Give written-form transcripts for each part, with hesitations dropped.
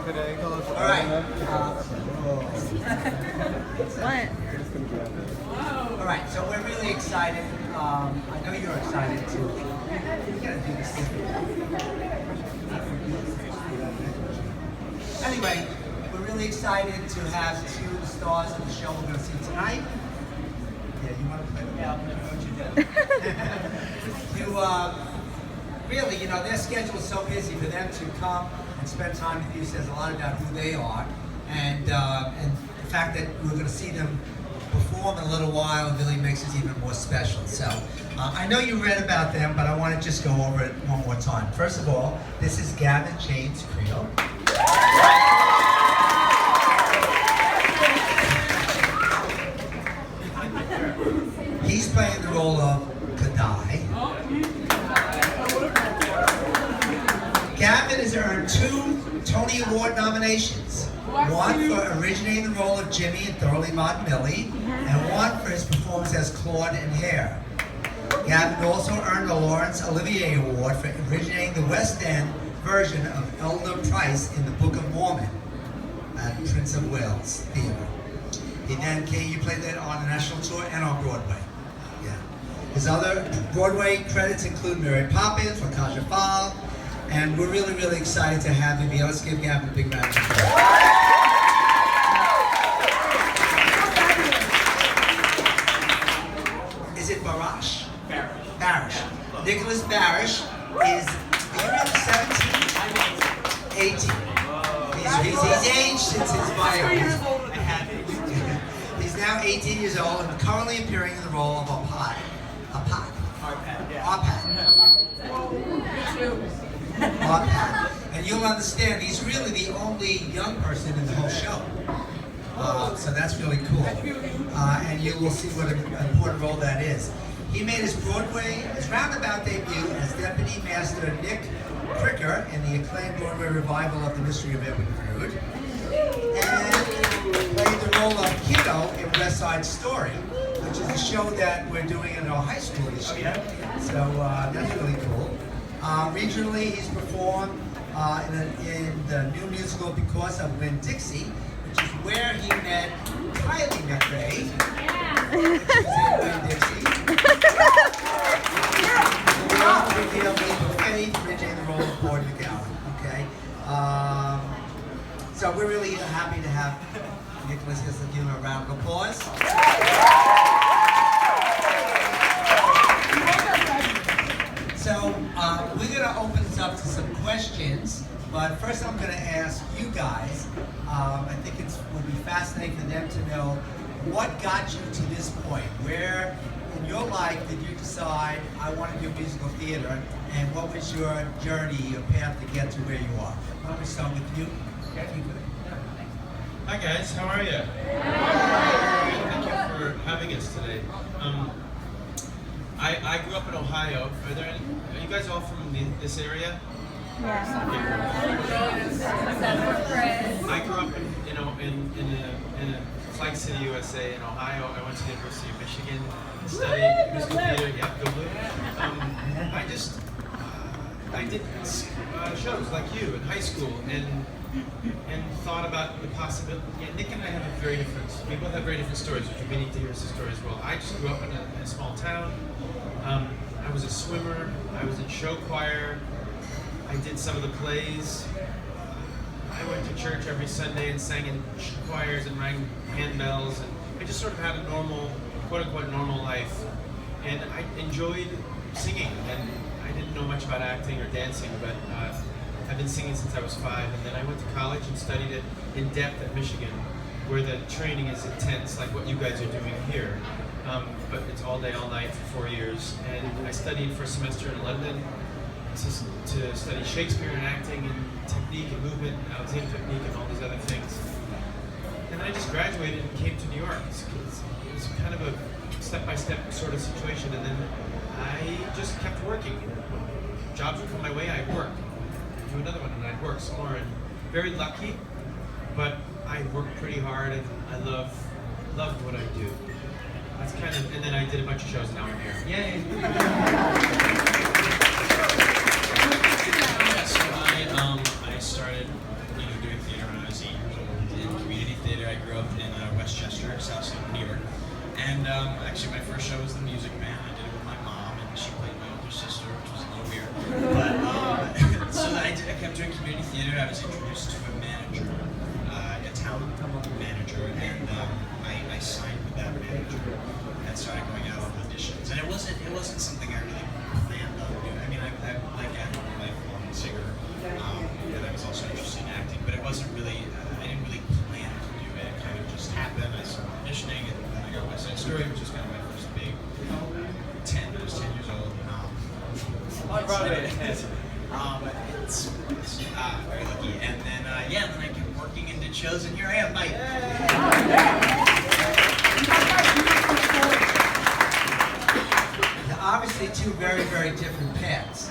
today. All right. What? All right, so we're really excited. I know you're excited too. You gotta do this thing. Anyway, we're really excited to have two of the stars of the show we're going to see tonight. Yeah, you want to play with me? I'll play what you do. Really, you know, their schedule is so busy. For them to come and spend time with you says a lot about who they are, and the fact that we're going to see them perform in a little while really makes it even more special. So I know you read about them, but I want to just go over it one more time. First of all, this is Gavin Creel. He's playing the role of Kadai. Gavin has earned 2 Tony Award nominations. One for originating the role of Jimmy in Thoroughly Modern Millie, and one for his performance as Claude in Hair. Gavin also earned the Laurence Olivier Award for originating the West End version of Elder Price in the Book of Mormon at Prince of Wales Theatre. He then you played that on a national tour and on Broadway. Yeah. His other Broadway credits include Mary Poppins, Rakasha Fall, and we're really, really excited to have him here. Let's give Gavin a big round of applause. Is it Barasch? Barasch. Nicholas Barasch is, are you really 17? 18. He's aged since his bio. He's now 18 years old and currently appearing in the role of Arpad. And you'll understand, he's really the only young person in the whole show. So that's really cool. And you will see what an important role that is. He made his roundabout debut as Deputy Master Nick Pricker in the acclaimed Broadway revival of The Mystery of Edwin Drood. And played the role of Kiddo in West Side Story, which is a show that we're doing in our high school this year. So that's really cool. Regionally, he's performed in the new musical Because of Winn-Dixie, which is where he met Kylie McRae, which is in Winn-Dixie. Originating the role of Boyd McGowan. Okay. So we're really happy to have Nicholas. Let's give him a round of applause. So we're going to open this up to some questions, but first I'm going to ask you guys. I think it would be fascinating for them to know what got you to this point. Where in your life did you decide I want to do musical theater, and what was your journey, your path to get to where you are? Why don't we start with you? Hi guys, how are you? Thank you for having us today. I grew up in Ohio. Are you guys all from this area? Yeah. I grew up in a flag city, USA, in Ohio. I went to the University of Michigan, studied musical theater. Yeah, go blue. I did shows like you in high school, and thought about the possibility. Yeah, Nick and I have we both have very different stories, which would be neat to hear his story as well. I just grew up in a small town. I was a swimmer. I was in show choir. I did some of the plays. I went to church every Sunday and sang in choirs and rang handbells, and I just sort of had a normal, quote-unquote, normal life. And I enjoyed singing, and I didn't know much about acting or dancing, but I've been singing since I was 5, and then I went to college and studied it in depth at Michigan, where the training is intense, like what you guys are doing here. But it's all day, all night for 4 years. And I studied for a semester in London to study Shakespeare and acting and technique and movement, and Alexander technique and all these other things. And then I just graduated and came to New York. It was kind of a step-by-step sort of situation, and then I just kept working. When jobs would come my way, I'd work. Do another one, and I'd work some more. And very lucky, but I worked pretty hard, and I loved what I do. That's kind of, and then I did a bunch of shows, and now I'm here. Yay! So I started, doing theater South Side of New York. And actually, my first show was The Music Man. I did it with my mom, and she played my older sister, which was a little weird. But so I kept doing community theater. I was introduced to a manager, a talent manager, and I signed with that manager and started going out on auditions. And it wasn't something I really planned on doing. I mean, I like acting, I'm a lifelong singer, and I was also interested in acting, but it wasn't really. I didn't really plan to do it. It kind of just happened. I started auditioning, and then I got West Side Story, which is kind of my first big 10. I was 10 years old. On Broadway. It's very lucky. And then, then I kept working and did shows, and here I am, Mike. Now, obviously, two very, very different paths.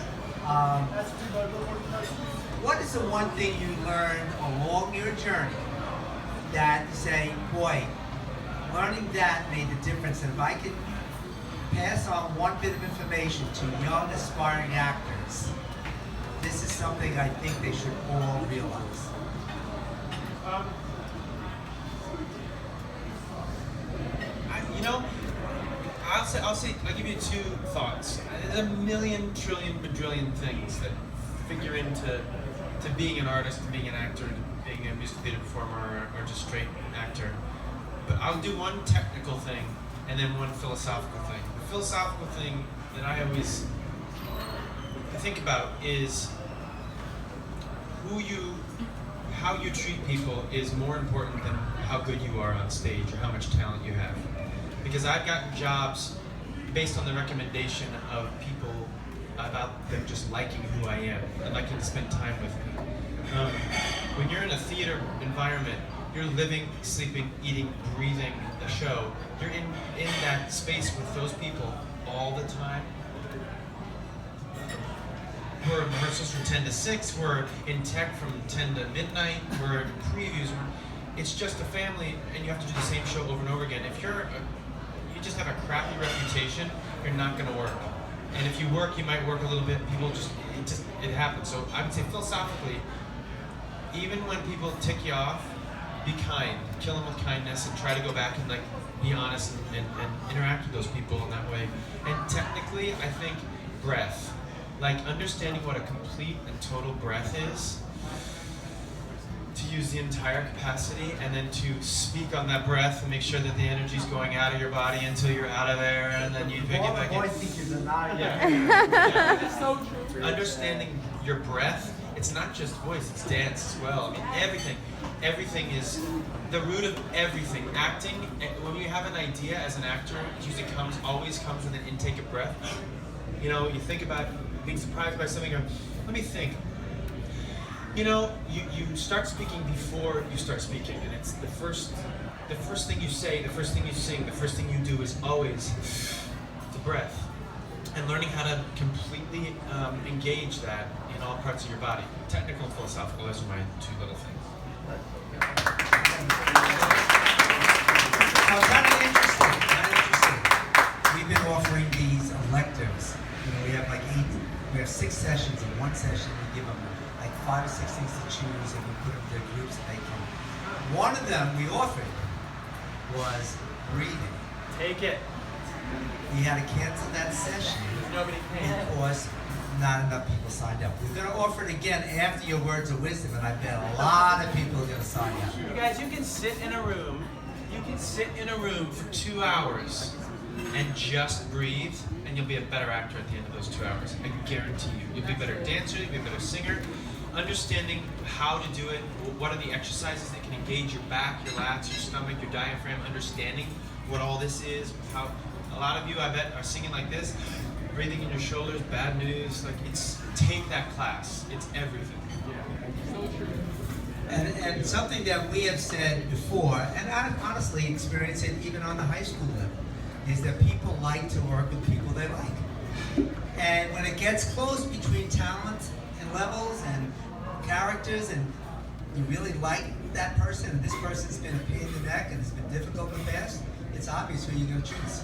What is the one thing you learned along your journey that you say, boy, learning that made the difference, and if I could pass on one bit of information to young aspiring actors, this is something I think they should all realize. I'll give you two thoughts. There's a million, trillion, quadrillion things that figure into being an artist, to being an actor, to being a musical theater performer, or just straight actor. But I'll do one technical thing and then one philosophical thing. The philosophical thing that I always think about is how you treat people is more important than how good you are on stage or how much talent you have. Because I've gotten jobs based on the recommendation of people about them just liking who I am and liking to spend time with me. When you're in a theater environment, you're living, sleeping, eating, breathing the show. You're in that space with those people all the time. We're in rehearsals from 10 to 6. We're in tech from 10 to midnight. We're in previews. It's just a family, and you have to do the same show over and over again. If you just have a crappy reputation, you're not going to work. And if you work, you might work a little bit. It happens. So I would say philosophically, even when people tick you off, be kind. Kill them with kindness, and try to go back and be honest and interact with those people in that way. And technically, I think breath. Understanding what a complete and total breath is, to use the entire capacity, and then to speak on that breath and make sure that the energy is going out of your body until you're out of there, and then you pick it back in. Voice teachers are not It's so true. Understanding your breath, it's not just voice, it's dance as well. I mean, everything is the root of everything. Acting, when you have an idea as an actor, it usually always comes with an intake of breath. You think about being surprised by something, or let me think. You start speaking before you start speaking, and it's the first thing you say, the first thing you sing, the first thing you do is always the breath. And learning how to completely engage that in all parts of your body. Technical and philosophical, those are my two little things. Kind of interesting. We've been offering these electives. We have we have 6 sessions. In one session, we give them 5 or 6 things to choose, and we put them in groups, and they can. One of them we offered was breathing. Take it. We had to cancel that session Nobody can. because not enough people signed up. We're going to offer it again after your words of wisdom, and I bet a lot of people are going to sign up. You guys, you can sit in a room. You can sit in a room for 2 hours and just breathe, and you'll be a better actor at the end of those 2 hours. I guarantee you. You'll be a better dancer. You'll be a better singer. Understanding how to do it, what are the exercises that can engage your back, your lats, your stomach, your diaphragm, understanding what all this is, how a lot of you, I bet, are singing like this, breathing in your shoulders, bad news, take that class, it's everything. So true. And something that we have said before, and I honestly experience it even on the high school level, is that people like to work with people they like. And when it gets close between talent and levels and characters, and you really like that person, and this person's been a pain in the neck and it's been difficult in the past, it's obvious who you're going to choose.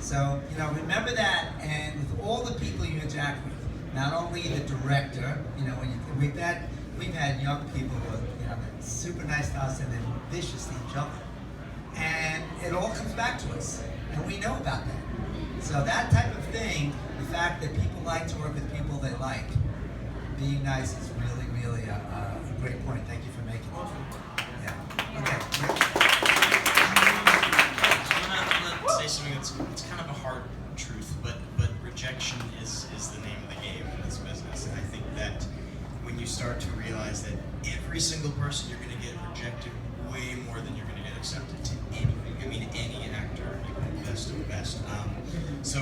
So, remember that, and with all the people you interact with, not only the director, we've had young people who are, super nice to us and then vicious to each other. And it all comes back to us, and we know about that. So that type of thing, the fact that people like to work with people they like, being nice is really, really a great point. Thank you for making it. Yeah. Okay. I'm gonna say something it's kind of a hard truth, but rejection is the name of the game in this business. And I think that when you start to realize that every single person you're going to get rejected way more than you're going to get accepted to anything. I mean, any actor, the best of the best. So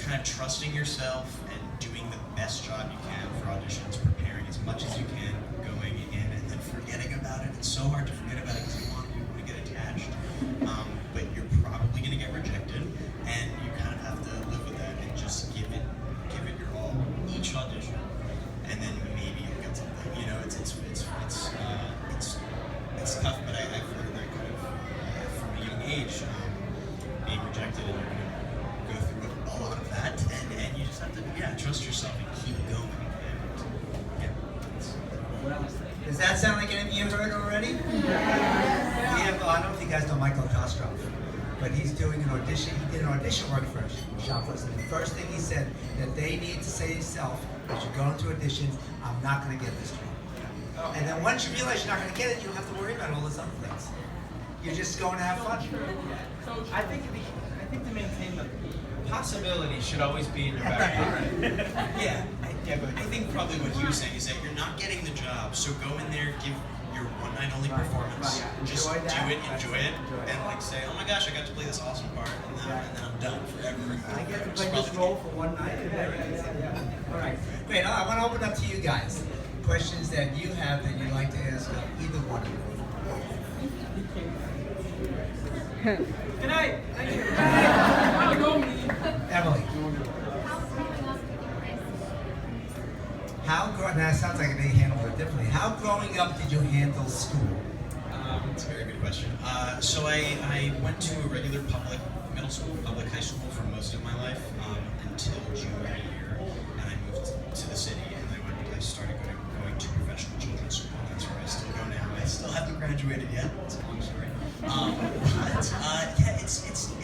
kind of trusting yourself and doing the best job you can for auditions, preparing as much as you can, going in and then forgetting about it. It's so hard to forget about it because you want people to get attached. But you're probably going to get rejected, and you kind of have to live with that and just give it your all each audition, and then maybe you'll get something. You know, it's tough, but I've learned that kind of from a young age, being rejected, and you're going to go through a lot of that, and you just have to trust yourself and keep going. And Does that sound like any of you heard already? Yeah. I don't know if you guys know Michael Kostrov, but he's doing an audition. He did an audition work for Shoppers, and the first thing he said that they need to say to yourself as you go into auditions, I'm not going to get this job. And then once you realize you're not going to get it, you don't have to worry about all those other things. You're just going to have fun. So I think to maintain the possibility should always be in your back pocket. I think probably what he was saying is that you're not getting the job, so go in there, give your one-night only performance, just do it, enjoy it, and like say, oh my gosh, I got to play this awesome part, and then I'm done forever. I get to play this role for one night. All right, great. I want to open up to you guys. Questions that you have that you'd like to ask either one of you. Good night. Thank you. Emily. Now it sounds like they handled it differently. How growing up did you handle school? It's a very good question. So I went to a regular public middle school, public high school for most of my life until junior year, and I moved to the city, and I started going to professional children's school. That's where I still go now. I still haven't graduated yet. It's a long story.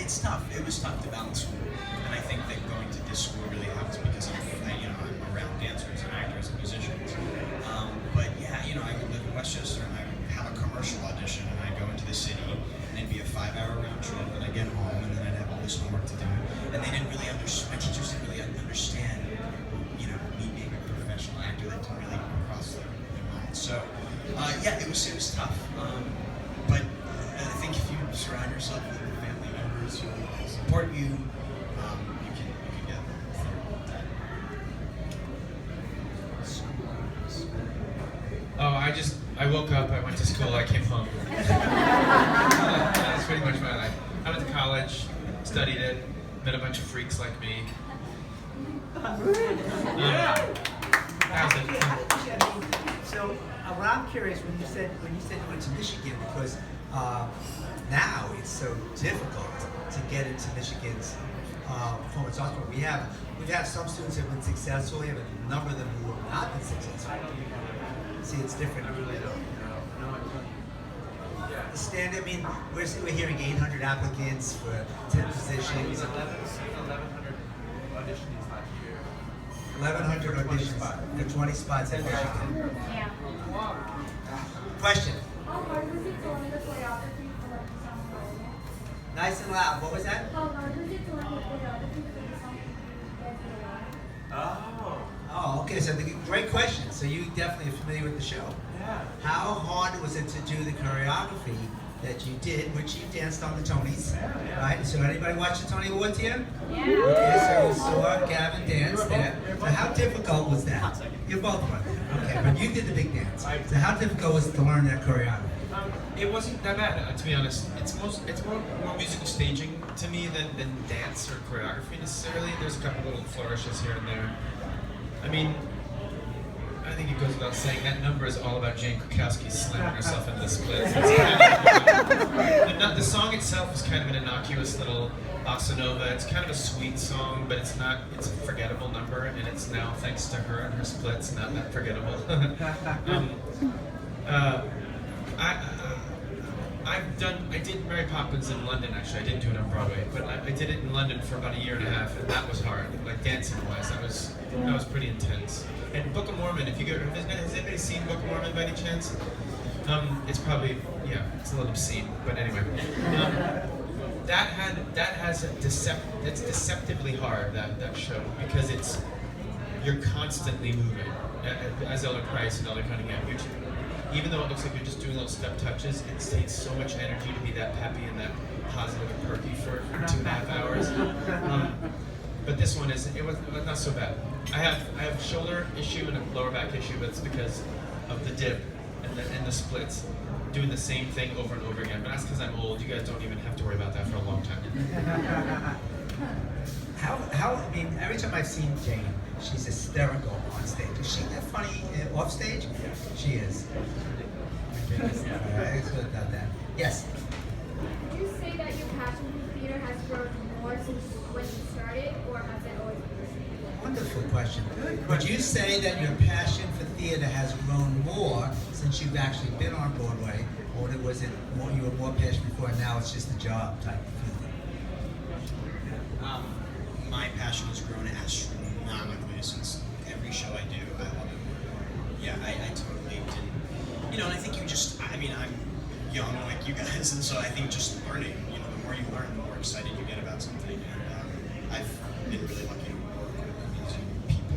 It's tough. It was tough to balance school, and I think that going to this school really helped because I'm around dancers and actors and musicians. But I would live in Westchester, and I would have a commercial audition, and I'd go into the city, and it'd be a 5-hour round trip, and I'd get home, and then I'd have all this homework to do. And they didn't really understand. My teachers didn't really understand, me being a professional actor. That didn't really cross their mind. So, it was tough. But I think if you surround yourself with family members who support you, you can get through that. Oh, I woke up, I went to school, I came home. That's pretty much my life. I went to college, studied it, met a bunch of freaks like me. That was it. So what I'm curious when you said you went to Michigan, because now it's so difficult to get into Michigan's performance arts program. We've had some students who have been successful. We have a number of them who have not been successful. See, it's different. I really don't. I mean, we're hearing 800 applicants for 10 positions. 1,100 auditions last year. 1,100 auditions for 20 spots at Michigan. Yeah. Question. How hard was it to learn the choreography for the song Broadway? Nice and loud. What was that? How hard was it to learn the choreography for the song Broadway? Oh, okay. So great question. So you definitely are familiar with the show. Yeah. How hard was it to do the choreography that you did, which you danced on the Tonys, right? So anybody watch the Tony Awards here? Yeah. Okay, so you saw Gavin dance there. So how difficult was that? You both were there. Okay, but you did the big dance. So how difficult was it to learn that choreography? It wasn't that bad, to be honest. It's more musical staging to me than dance or choreography necessarily. There's a couple little flourishes here and there. I mean, I think it goes without saying that number is all about Jane Krakowski slamming herself into the splits. The song itself is kind of an innocuous little bossa nova. It's kind of a sweet song, but it's not. It's a forgettable number, and it's now, thanks to her and her splits, not that forgettable. I did very Mary Poppins in London, actually. I didn't do it on Broadway, but I did it in London for about a year and a half, and that was hard. Like dancing-wise, that was pretty intense. And Book of Mormon, if you go, has anybody seen Book of Mormon by any chance? It's probably, yeah, it's a little obscene, but anyway. It's deceptively hard, that show, because you're constantly moving. As Elder Price and Elder Cunningham, even though it looks like you're just doing little step touches, it takes so much energy to be that peppy and that positive and perky for 2.5 hours. But this one it was not so bad. I have a shoulder issue and a lower back issue, but it's because of the dip and the splits, doing the same thing over and over again. But that's because I'm old. You guys don't even have to worry about that for a long time. I mean, every time I've seen Jane, she's hysterical on stage. Is she that funny off stage? She is. I could have done that. Yes? Would you say that your passion for theater has grown more since when you started, or has it always been the same? Wonderful question. Would you say that your passion for theater has grown more since you've actually been on Broadway, or was it more, you were more passionate before and now it's just a job type of feeling? My passion has grown astronomically since every show I do. I love it more and more. Yeah, I totally didn't. And I think I'm young like you guys, and so I think just learning, the more you learn, the more excited you get about something. And I've been really lucky to work with amazing people.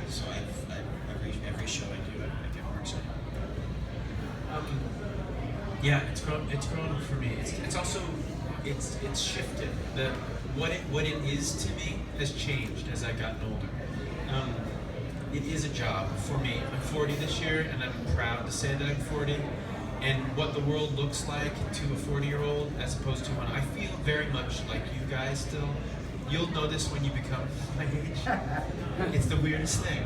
So every show I do, I get more excited. Yeah, it's grown for me. It's also it's shifted. What it is to me has changed as I've gotten older. It is a job for me. I'm 40 this year, and I'm proud to say that I'm 40. And what the world looks like to a 40-year-old as opposed to when I feel very much like you guys still. You'll know this when you become my age. It's the weirdest thing.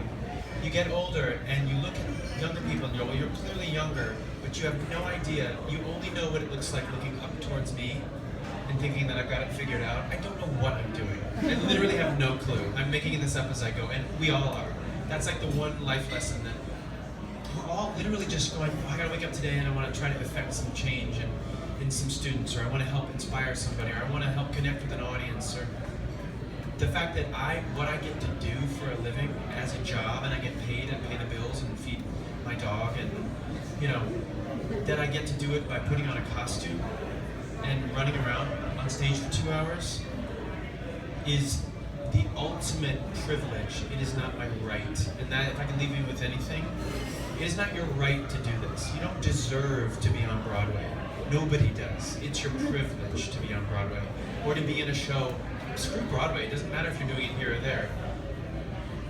You get older and you look at younger people and you go, well, you're clearly younger, but you have no idea. You only know what it looks like looking up towards me and thinking that I've got it figured out. I don't know what I'm doing. I literally have no clue. I'm making this up as I go, and we all are. That's like the one life lesson that we're all literally just going, I gotta wake up today and I wanna try to affect some change in some students, or I wanna help inspire somebody, or I wanna help connect with an audience, or the fact that what I get to do for a living as a job, and I get paid and pay the bills and feed my dog, and that I get to do it by putting on a costume and running around on stage for 2 hours is the ultimate privilege. It is not my right. And that, if I can leave you with anything, it is not your right to do this. You don't deserve to be on Broadway. Nobody does. It's your privilege to be on Broadway. Or to be in a show. Screw Broadway. It doesn't matter if you're doing it here or there.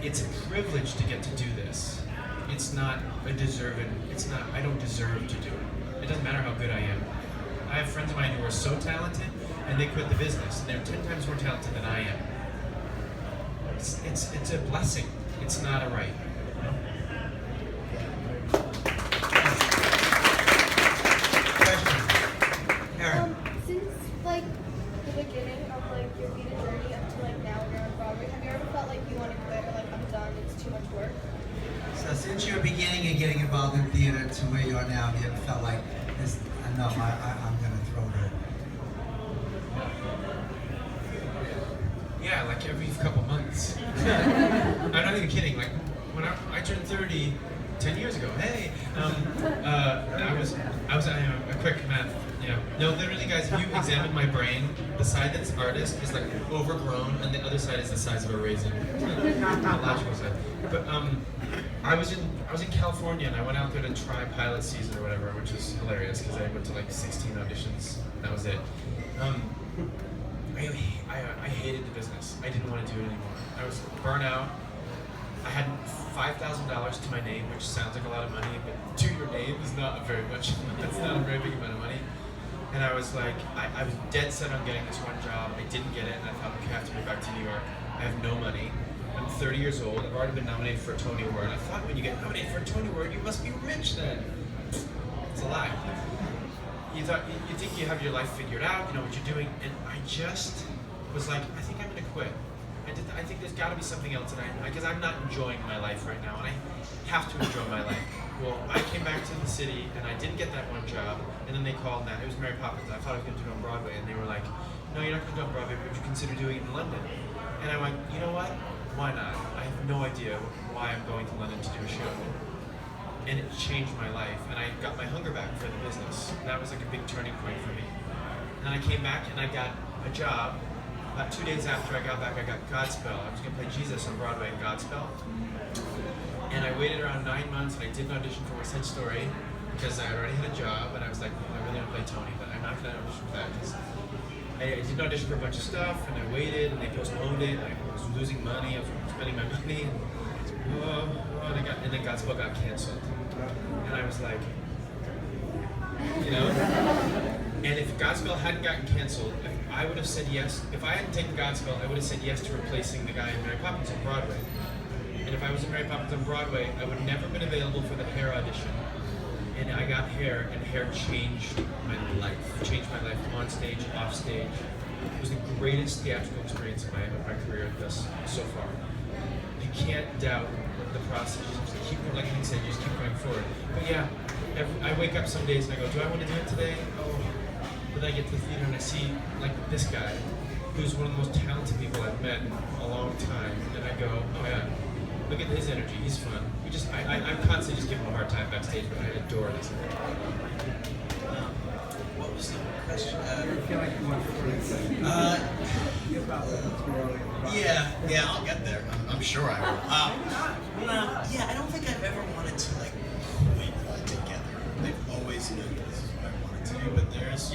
It's a privilege to get to do this. It's not I don't deserve to do it. It doesn't matter how good I am. I have friends of mine who are so talented, and they quit the business, and they're 10 times more talented than I am. It's a blessing. It's not a right. Since the beginning of your theater journey up to now you're on Broadway, have you ever felt like you want to quit, or I'm done, it's too much work? So since your beginning and getting involved in theater to where you are now, have you ever felt like this? Enough, I'm gonna throw it. Yeah, like every couple months. I'm not even kidding. Like when I turned 30 10 years ago. Hey, I was a quick math. No, literally, guys. If you examine my brain, the side that's artist is overgrown, and the other side is the size of a raisin. The logical side. But I was in California, and I went out there to try pilot season or whatever, which is hilarious because I went to 16 auditions. That was it. I hated the business. I didn't want to do it anymore. I was burnout. I had $5,000 to my name, which sounds like a lot of money, but to your name is not very much. That's not a very big amount of money. And I was I was dead set on getting this one job. I didn't get it, and I thought, okay, I have to move back to New York. I have no money. I'm 30 years old. I've already been nominated for a Tony Award. I thought when you get nominated for a Tony Award, you must be rich then. It's a lie. You think you have your life figured out, you know what you're doing, and I just was I think I'm gonna quit. I think there's got to be something else, because I'm not enjoying my life right now, and I have to enjoy my life. Well, I came back to the city and I didn't get that one job, and then they called that. It was Mary Poppins. I thought I was going to do it on Broadway, and they were like, no, you're not going to do it on Broadway, but would you consider doing it in London? And I went, you know what? Why not? I have no idea why I'm going to London to do a show. And it changed my life, and I got my hunger back for the business. That was like a big turning point for me. And then I came back and I got a job. About 2 days after I got back, I got Godspell. I was going to play Jesus on Broadway in Godspell. And I waited around 9 months, and I did an audition for West Side Story because I already had a job, and I was like, I really want to play Tony, but I'm not going to audition for that because I did an audition for a bunch of stuff, and I waited, and they postponed it. I was losing money. I was spending my money, and then Godspell got canceled, and I was like, you know. And if Godspell hadn't gotten canceled, I would have said yes. If I hadn't taken Godspell, I would have said yes to replacing the guy in Mary Poppins on Broadway. And if I was in Mary Poppins on Broadway, I would have never been available for the hair audition. And I got hair, and hair changed my life. Changed my life on stage, off stage. It was the greatest theatrical experience of my career thus so far. You can't doubt the process. You just keep, like you said, you just keep going forward. But yeah, I wake up some days and I go, do I want to do it today? Oh. But then I get to the theater and I see like this guy, who's one of the most talented people I've met in a long time. And I go, oh yeah. Look at his energy, he's fun. I'm constantly just giving him a hard time backstage, but I adore this guy. What was the question? I feel like you want to Yeah, I'll get there. I'm sure I will. Yeah, I don't think I've ever wanted to like quit altogether. I've always known this is what I wanted to do, but there's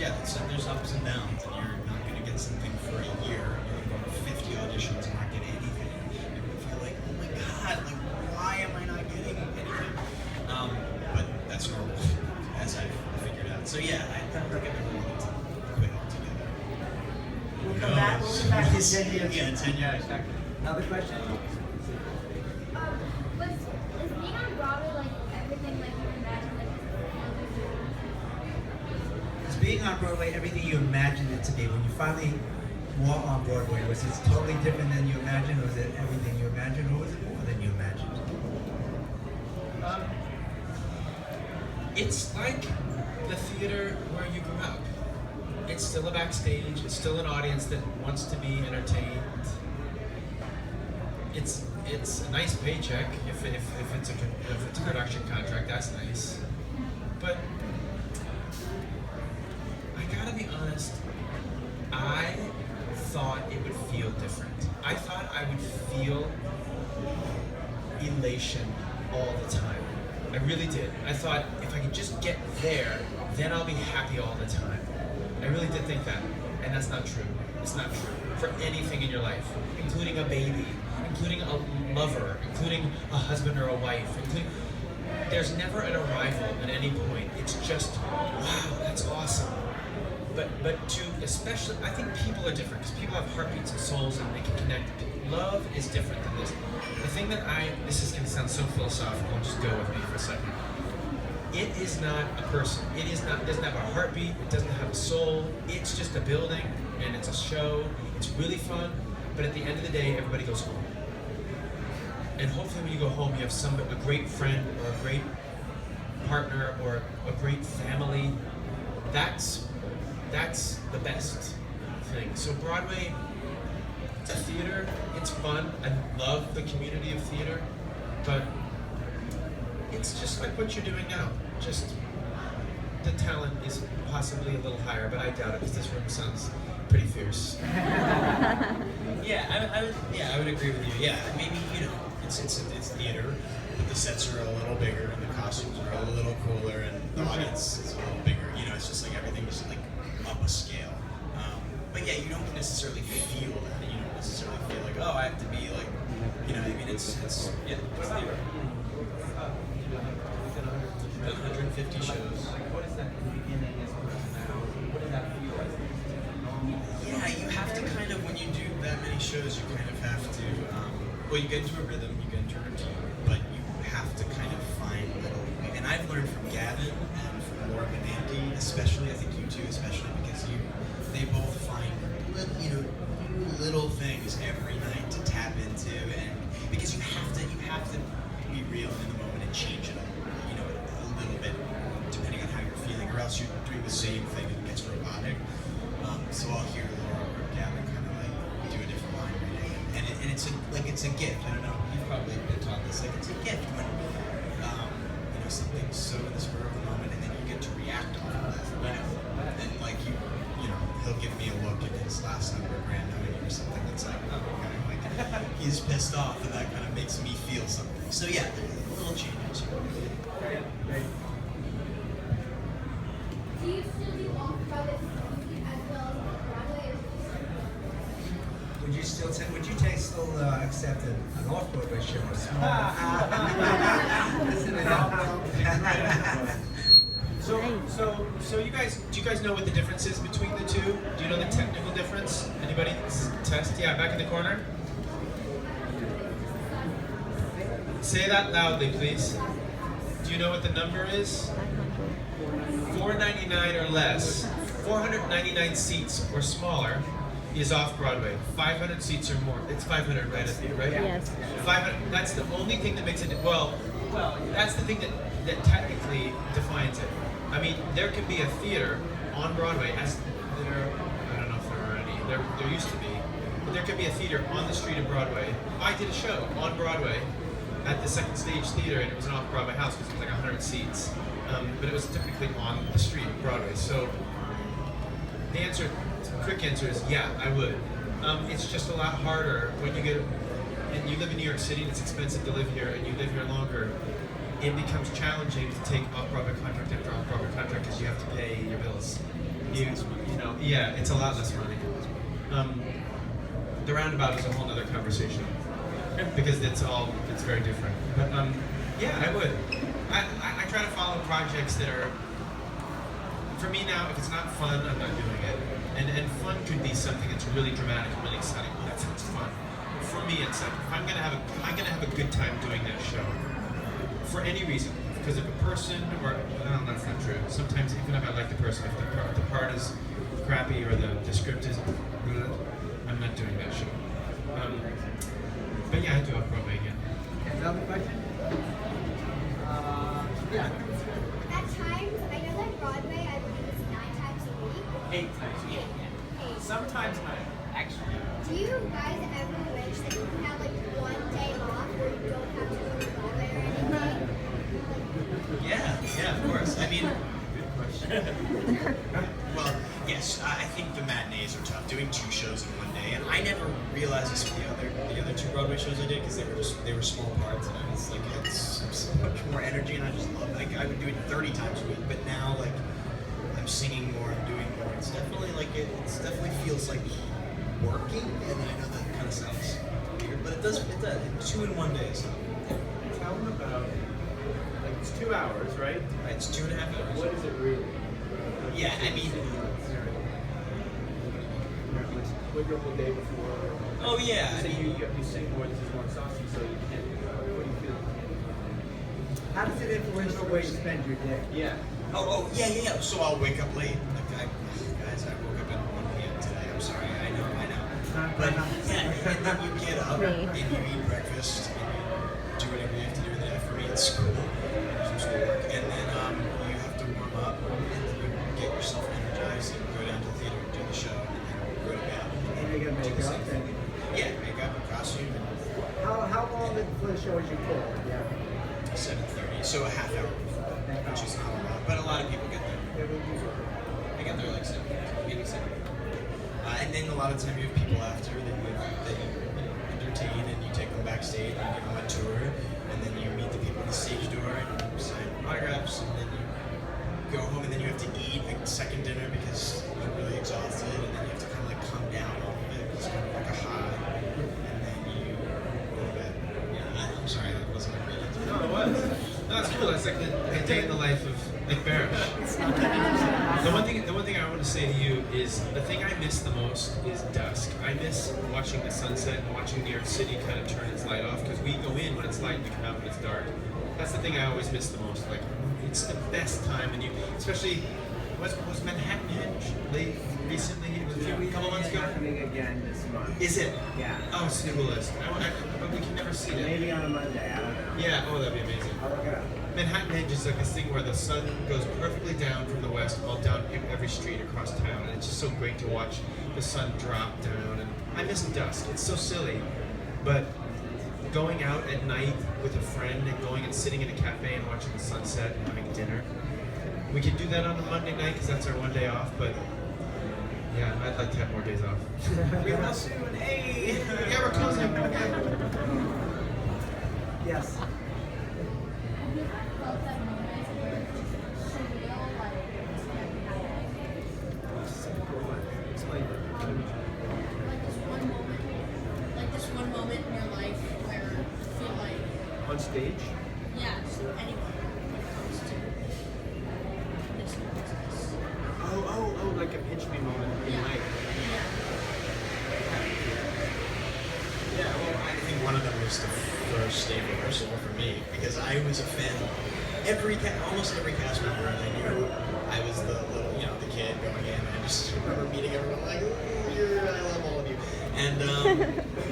ups and downs, and you're not going to get something for a year. You're going to go to 50 auditions and not get anything. Like, oh my god, like why am I not getting anything? But that's normal, as I've figured out. So yeah, I don't think I've ever wanted to quit altogether. We'll come back in 10 years. Yeah, 10 years. Exactly. Another question? Is being on Broadway like everything like you imagine Is being on Broadway everything you imagined it to be? When you finally were on Broadway, was it totally different than you imagined, or was it everything you imagined, or was it more than you imagined? It's like the theater where you grew up. It's still a backstage. It's still an audience that wants to be entertained. It's a nice paycheck if it's a production contract. That's nice. But I gotta be honest. I thought it would feel different. I thought I would feel elation all the time. I really did. I thought if I could just get there, then I'll be happy all the time. I really did think that. And that's not true. It's not true for anything in your life, including a baby, including a lover, including a husband or a wife, there's never an arrival at any point. It's just, wow, that's awesome. But to especially, I think people are different because people have heartbeats and souls and they can connect. Love is different than this. The thing that this is going to sound so philosophical, just go with me for a second. It is not a person. It doesn't have a heartbeat. It doesn't have a soul. It's just a building and it's a show. It's really fun. But at the end of the day, everybody goes home. And hopefully when you go home, you have a great friend or a great partner or a great family. That's the best thing. So Broadway, it's a theater, it's fun. I love the community of theater, but it's just like what you're doing now. Just the talent is possibly a little higher, but I doubt it because this room sounds pretty fierce. I would agree with you. Yeah, maybe it's theater, but the sets are a little bigger and the costumes are a little cooler and the audience is a little bigger. It's just like everything is like up a scale. But yeah, you don't necessarily feel that. You don't necessarily feel like, oh, I have to be like, it's theater. Done 150 shows. What is that beginning as opposed to now? What does that feel like? Yeah, you have to kind of, when you do that many shows, you kind of have to, you get into a rhythm, you get into a routine, but you have to kind of find little, and I've learned from Gavin and from Morgan and Andy, especially, I think you two especially, because they both find little things every night to tap into, and because you have to be real in the moment and change it up, a little else you're doing the same thing and it gets robotic. So I'll hear Laura or Gavin kind of like do a different line reading, and it's a gift. I don't know, you've probably been taught this. Like, it's a gift when something's so in the spur of the moment, and then you get to react off of that. And like he'll give me a look at his last number, grand knowing or something that's like, oh, okay, like he's pissed off, and that kind of makes me feel something. So yeah, little changes. Do you still do off-Broadway as well as Broadway? Would you still accept an off-Broadway show? A small. Listen to that. So you guys, do you guys know what the difference is between the two? Do you know the technical difference? Anybody? Test? Yeah, back in the corner. Say that loudly, please. Do you know what the number is? 499 or less. 499 seats or smaller is off Broadway. 500 seats or more. It's 500, right? Right? Yes. 500. That's the only thing that makes it. Well, that's the thing that technically defines it. I mean, there can be a theater on Broadway, as there. I don't know if there are any. There used to be, but there could be a theater on the street of Broadway. I did a show on Broadway at the Second Stage Theater, and it was an off-Broadway house because it was like 100 seats, but it was typically on the street of Broadway. So the quick answer is yeah, I would. It's just a lot harder when you get, and you live in New York City, and it's expensive to live here, and you live here longer. It becomes challenging to take off-Broadway contract after off-Broadway contract because you have to pay your bills. Yeah, it's a lot less money. The roundabout is a whole other conversation because it's very different. But yeah, I would. I try to follow projects that are, for me now, if it's not fun, I'm not doing it. And fun could be something that's really dramatic and really exciting. Oh, that sounds fun. For me, it's like, am I gonna have a good time doing that show? For any reason, because of a person, or no, that's not true. Sometimes even if I like the person, if the part is crappy or the script is, I'm not doing that show. But yeah, I do off-Broadway again. Another question? Yeah. At times, I know that Broadway, I believe it's 9 times a week. 8 times a week. Eight. Sometimes 9, actually. Do you guys ever wish that you could have like one day off where you don't have to go to Broadway or anything? Yeah, of course. I mean, Good question. well, yes, I think the matinees are tough. Doing 2 shows in one day, and I never realized this with the other 2 Broadway shows I did because they were small parts, and I was like had so much more energy, and I just loved. Like I would do it 30 times a week, but now like I'm singing more, I'm doing more. It's definitely like it definitely feels like working, and I know that kind of sounds weird, but it does. 2 in one day is not. Tell them about, like, it's 2 hours, right? Right, it's 2.5 hours. What is it really? Yeah, I mean. What your whole day before? Oh yeah. You say you sing more, this is more saucy, so you can't. What do you feel? How does it influence the way you spend your day? Yeah. Oh, yeah. So I'll wake up late. Like, guys, I woke up at 1 p.m. today. I'm sorry. I know. But yeah, and then you get up and you eat breakfast and you do whatever you have to do. And then for me, it's school, some schoolwork, and then you have to warm up and then you get yourself energized and go down to the theater and do the show and then go to bed. And you're gonna make up. Yeah, makeup and costume. How long for the show is you call? Yeah. 7:30, so a half hour before, which is not a lot, but a lot of people get there. They get there like 7, maybe 7. And then a lot of time you have people after that you entertain, and you take them backstage and you give them a tour, and then you meet the people at the stage door and you sign autographs, and then you go home, and then you have to eat a second dinner because you're really exhausted, and then you have to kind of like come down off of it. It's kind of like a high, and then you go to bed. Yeah, I'm sorry, that wasn't a great answer. No, it was. No, it's cool. It's like a day in the life of Nick Barasch. The one thing I want to say to you is the thing I miss the most is dusk. I miss watching the sunset and watching New York City kind of turn its light off, because we go in when it's light and we come out when it's dark. That's the thing I always miss the most. Like, it's the best time, and you, especially, was Manhattan Henge late recently? Was it a couple months ago? Happening again this month. Is it? Yeah. Oh, it's on the list. But we can never see it. Maybe on a Monday, I don't know. Yeah. Oh, that'd be amazing. I'll look it up. Manhattan Edge is like this thing where the sun goes perfectly down from the west, all down every street across town, and it's just so great to watch the sun drop down. And I miss dusk. It's so silly, but going out at night with a friend and going and sitting in a cafe and watching the sunset and having dinner. We could do that on a Monday night because that's our one day off, but yeah, I'd like to have more days off. Real soon, hey! Yeah, we're closing. Yes. Explain. Like this one moment in your life where you feel like, On stage? yeah, just anyone when it comes to this business. Oh, like a pinch me moment in Yeah. life. Yeah, well, I think one of them was the first day rehearsal for me because I was a fan of almost every cast member, and I knew I was the little, the kid going in. I just remember meeting everyone like, oh, I love all of you. And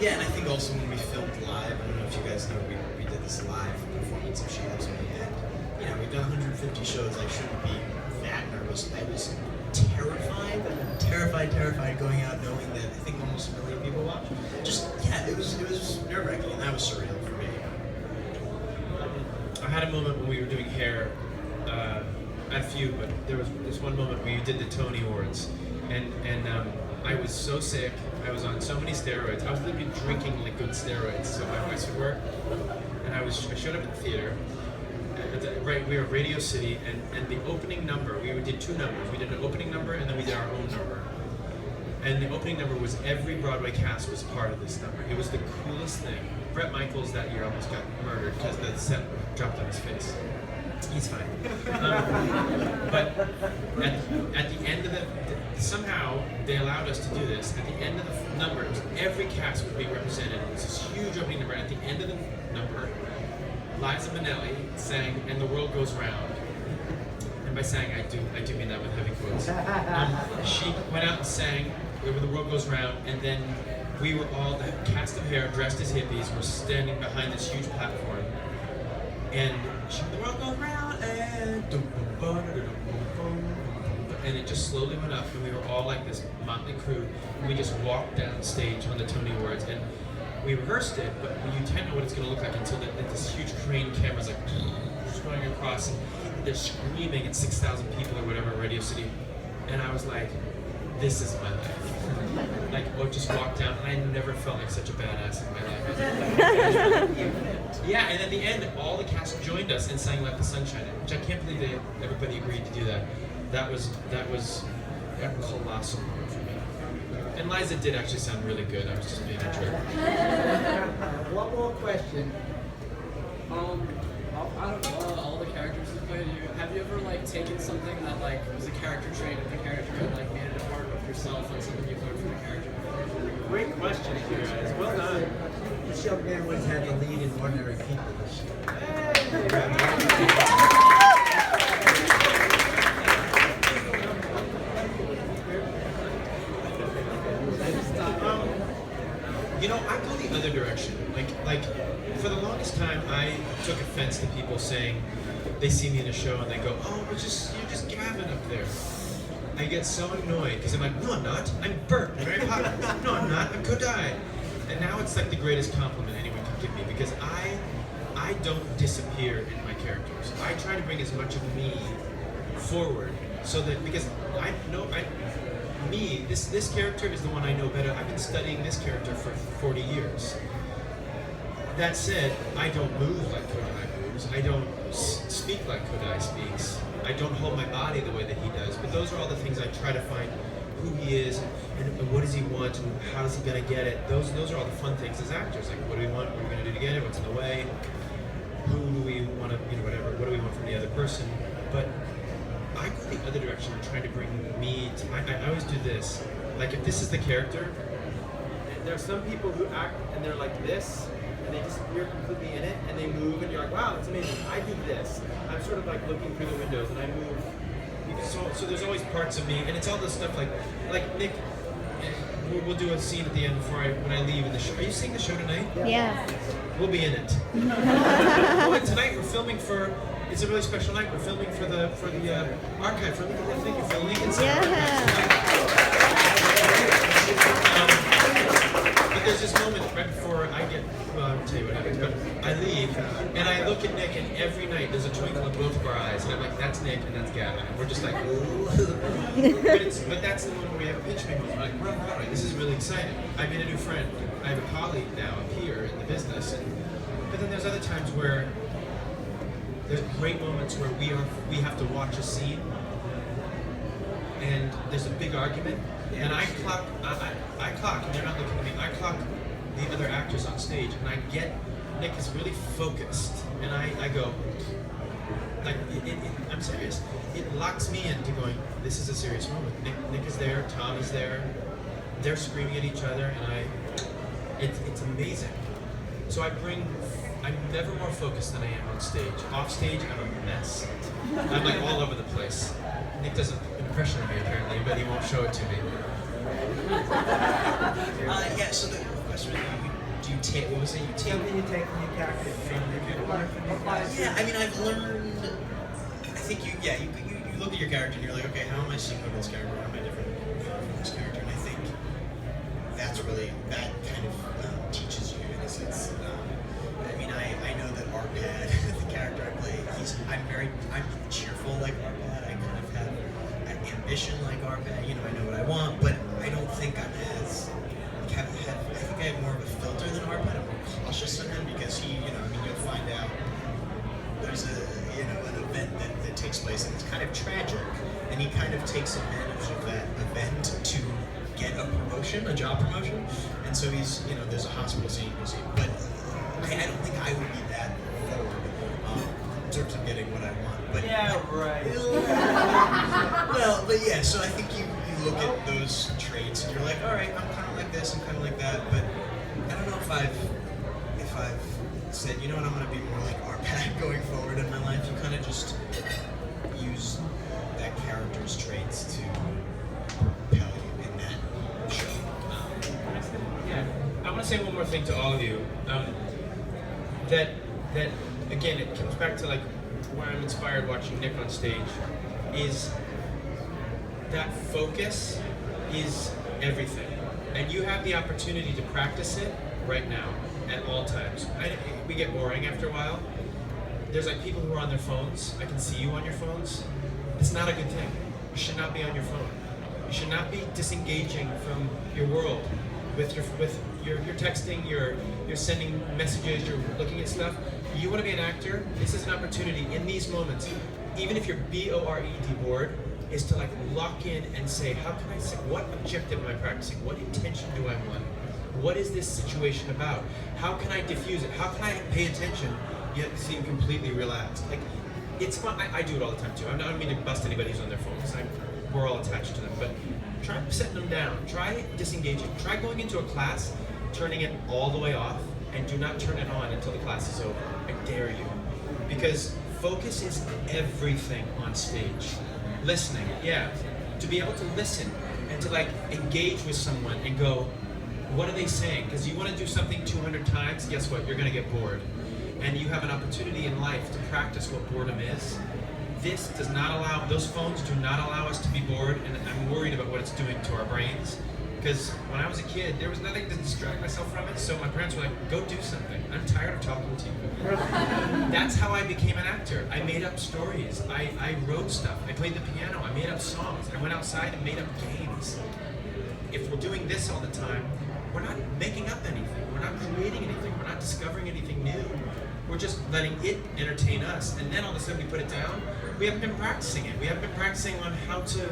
yeah, and I think also when we filmed live, I don't know if you guys know, we did this live performance of She Loves Me, and we've done 150 shows. I shouldn't be that nervous. I was terrified going out knowing that I think almost a million people watched. It was nerve-wracking, and that was surreal for me. I had a moment when we were doing hair, I had a few, but there was this one moment where you did the Tony Awards, and I was so sick, I was on so many steroids, I was literally drinking liquid steroids so my voice would work, and I showed up at the theater, we were at Radio City, and the opening number, we did two numbers, we did an opening number and then we did our own number. And the opening number was every Broadway cast was part of this number. It was the coolest thing. Bret Michaels that year almost got murdered because the set dropped on his face. He's fine. But at the end of somehow they allowed us to do this. At the end of the number, it was every cast would be represented. It was this huge opening number. At the end of the number, Liza Minnelli sang "And the World Goes Round." And by saying, I do mean that with heavy quotes. She went out and sang "The World Goes Round," and then we were all, the cast of Hair, dressed as hippies, were standing behind this huge platform. And she, "The world goes round," and it just slowly went up, and we were all like this motley crew, and we just walked down stage on the Tony Awards, and we rehearsed it, but you can't know what it's going to look like until this huge crane camera's like just going across, and they're screaming at 6,000 people or whatever at Radio City, and I was like, this is my life. Like, just walked down, and I never felt like such a badass in my life. Yeah, and at the end, all the cast joined us and sang "Let the Sun Shine In," which I can't believe everybody agreed to do that. That was a colossal moment for me. And Liza did actually sound really good. I was just being a jerk. One more question. Out of all the characters you played, have you ever taken something that was a character trait of the character and made it a part of yourself, like something you've learned from the character before? Great question, you guys. Well done. This young man once had the lead in Ordinary People. I go the other direction. Like for the longest time, I took offense to people saying they see me in a show and they go, "Oh, you're just Gavin up there." I get so annoyed because I'm like, "No, I'm not. I'm Bert, Mary Poppins. No, I'm not. I'm Kodai." And now it's like the greatest compliment anyone can give me because I don't disappear in my characters. I try to bring as much of me forward so that because I know this character is the one I know better. I've been studying this character for 40 years. That said, I don't move like Kodai moves. I don't speak like Kodai speaks. I don't hold my body the way that he does. But those are all the things I try to find who he is and what does he want and how is he gonna get it. Those are all the fun things as actors. Like, what do we want? What are we gonna do to get it? What's in the way? Who do we want to, whatever. What do we want from the other person? But I go the other direction and trying to bring me to, I always do this. Like, if this is the character, There are some people who act and they're like this, and they disappear completely in it, and they move, and you're like, wow, that's amazing. I do this. I'm sort of looking through the windows, and I move. so there's always parts of me, and it's all this stuff like Nick, we'll do a scene at the end when I leave in the show. Are you seeing the show tonight? Yeah. We'll be in it. Well, tonight we're filming for it's a really special night. We're filming for the archive for Lincoln. Thank you for Lincoln Center. But there's this moment right before I get, well, I'll tell you what happens, but I leave, and I look at Nick, and every night there's a twinkle in both of our eyes, and I'm like, that's Nick, and that's Gavin, and we're just like, but that's the moment where we have a pitch meeting. We're like, we're on Broadway, this is really exciting. I made a new friend. I have a colleague now up here in the business, but then there's other times where there's great moments where we have to watch a scene, and there's a big argument, and I clock, and they're not looking at me, I clock the other actors on stage, and I get, Nick is really focused, and I go, like, I'm serious, it locks me into going, this is a serious moment. Nick is there, Tom is there, they're screaming at each other, and it's amazing. So I'm never more focused than I am on stage. Off stage, I'm a mess. I'm like all over the place. Nick does an impression of me apparently, but he won't show it to me. Yeah, so the question is, do you take, what was it, you take? Something you take from your character. Yeah, I mean, I've learned, I think you look at your character and you're like, okay, how am I similar to this character? How am I different from this character? And I think that's really, that kind of teaches you in a sense. I mean, I know that Arpad, the character I play, I'm cheerful like Arpad. I kind of have an ambition like Arpad. You know, I know what I want, but I don't think I'm as, I think I have more of a filter than Arpad. I'm more cautious than him because he, you know, I mean, you'll find out there's an event that takes place and it's kind of tragic, and he kind of takes advantage of that event to get a promotion, a job promotion, and so he's, you know, there's a hospital scene, but I don't think I would be that forward in terms of getting what I want. But Yeah, right. well, but yeah, so I think you look at those traits and you're like, all right, I'm kind of like this, I'm kind of like that, but I don't know if I've said, you know what, I'm going to be more like Arpad going forward in my life. You kind of just use that character's traits to propel you in that show. Yeah, I want to say one more thing to all of you. That again, it comes back to like where I'm inspired watching Nick on stage. Is that focus is everything, and you have the opportunity to practice it right now at all times. We get boring after a while. There's like people who are on their phones. I can see you on your phones. It's not a good thing. You should not be on your phone. You should not be disengaging from your world. You're texting, you're sending messages, you're looking at stuff. You want to be an actor? This is an opportunity in these moments, even if you're B-O-R-E-D bored, is to like lock in and say, how can I say, what objective am I practicing? What intention do I want? What is this situation about? How can I diffuse it? How can I pay attention yet seem completely relaxed? Like, it's fun. I do it all the time too. I don't mean to bust anybody who's on their phones. We're all attached to them, but try setting them down. Try disengaging. Try going into a class, turning it all the way off, and do not turn it on until the class is over. I dare you. Because focus is everything on stage. Listening, yeah. To be able to listen and to like engage with someone and go, what are they saying? Because you want to do something 200 times, guess what? You're going to get bored. And you have an opportunity in life to practice what boredom is. This does not allow, those phones do not allow us to be bored, and I'm worried about what it's doing to our brains. Because when I was a kid, there was nothing to distract myself from it, so my parents were like, go do something. I'm tired of talking to you. That's how I became an actor. I made up stories. I wrote stuff. I played the piano. I made up songs. I went outside and made up games. If we're doing this all the time, we're not making up anything. We're not creating anything. We're not discovering anything new. We're just letting it entertain us, and then all of a sudden we put it down. We haven't been practicing it. We haven't been practicing on how to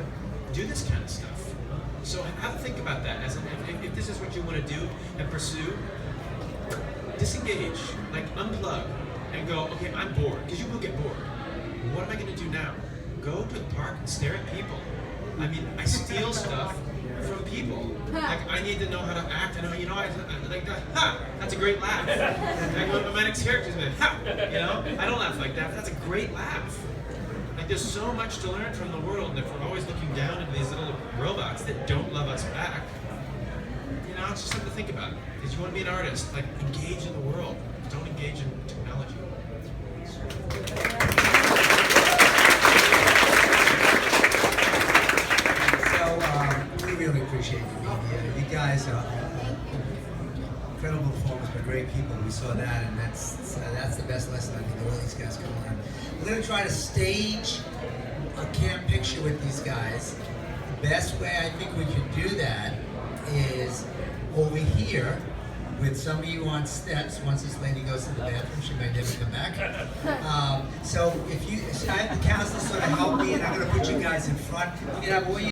do this kind of stuff. So have to think about that. As if this is what you want to do and pursue, disengage, like unplug, and go, okay, I'm bored, because you will get bored. What am I going to do now? Go to the park and stare at people. I mean, I steal stuff from people. Like, I need to know how to act. I know, you know, I like that. Ha! That's a great laugh. Like one of my next characters, ha! You know, I don't laugh like that. But that's a great laugh. Like, there's so much to learn from the world, and if we're always looking down into these little robots that don't love us back, you know, it's just something to think about. Because you want to be an artist, like engage in the world. Don't engage in technology. incredible performers by great people. We saw that, and that's the best lesson I think all these guys can learn. We're going to try to stage a camp picture with these guys. The best way I think we can do that is over here with some of you on steps. Once this lady goes to the bathroom, she might never come back. So I have the counselors sort of help me, and I'm going to put you guys in front. You can have all your